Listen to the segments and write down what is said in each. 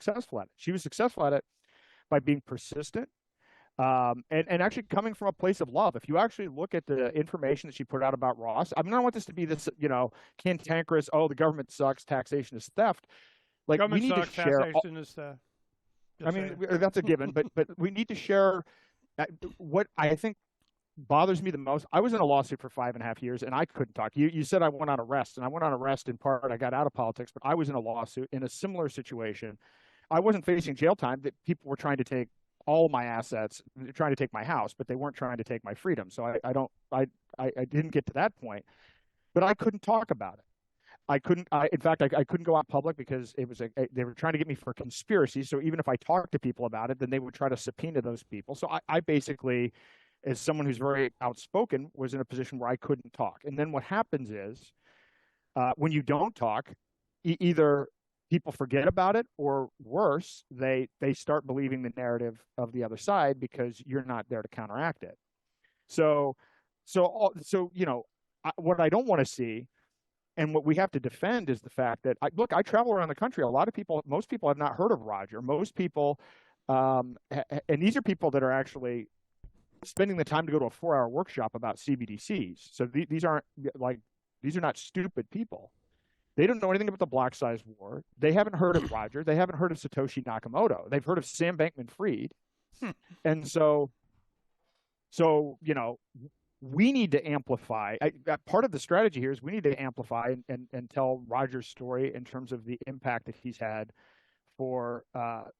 successful at it. She was successful at it by being persistent, and actually coming from a place of love. If you actually look at the information that she put out about Ross, I mean, I don't want this to be this, cantankerous, oh, the government sucks, taxation is theft. Like, we Government need to sucks, share. taxation is I just mean, saying. that's a given, but we need to share what I think bothers me the most. I was in a lawsuit for 5.5 years and I couldn't talk. You said I went on arrest, and I went on arrest in part. I got out of politics, but I was in a lawsuit in a similar situation. I wasn't facing jail time. That people were trying to take all my assets, trying to take my house, but they weren't trying to take my freedom. So I didn't get to that point, but I couldn't talk about it. In fact, I couldn't go out public because they were trying to get me for conspiracy. So even if I talked to people about it, then they would try to subpoena those people. So I basically, as someone who's very outspoken, was in a position where I couldn't talk. And then what happens is, when you don't talk, either people forget about it, or worse, they start believing the narrative of the other side because you're not there to counteract it. So, what I don't want to see, and what we have to defend, is the fact that I travel around the country. Most people have not heard of Roger. Most people, and these are people that are actually spending the time to go to a 4-hour workshop about CBDCs. So these are not stupid people. They don't know anything about the block size war. They haven't heard of Roger. They haven't heard of Satoshi Nakamoto. They've heard of Sam Bankman-Fried. And so we need to amplify. Part of the strategy here is we need to amplify and tell Roger's story in terms of the impact that he's had for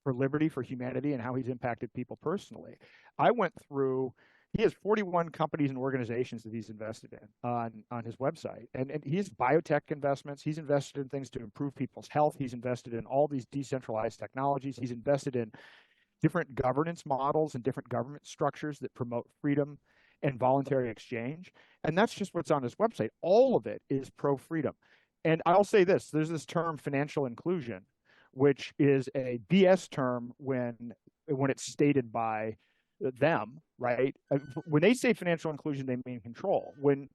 liberty, for humanity, and how he's impacted people personally. He has 41 companies and organizations that he's invested in on his website. And he has biotech investments. He's invested in things to improve people's health. He's invested in all these decentralized technologies. He's invested in different governance models and different government structures that promote freedom and voluntary exchange. And that's just what's on his website. All of it is pro-freedom. And I'll say this, there's this term financial inclusion, which is a BS term when it's stated by them, right? When they say financial inclusion, they mean control. When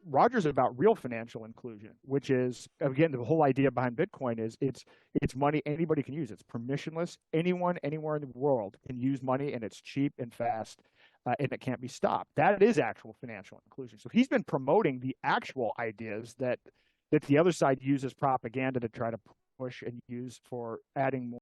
Roger's about real financial inclusion, which is, again, the whole idea behind Bitcoin is it's money anybody can use. It's permissionless. Anyone, anywhere in the world can use money, and it's cheap and fast, and it can't be stopped. That is actual financial inclusion. So he's been promoting the actual ideas that the other side uses propaganda to try to push and use for adding more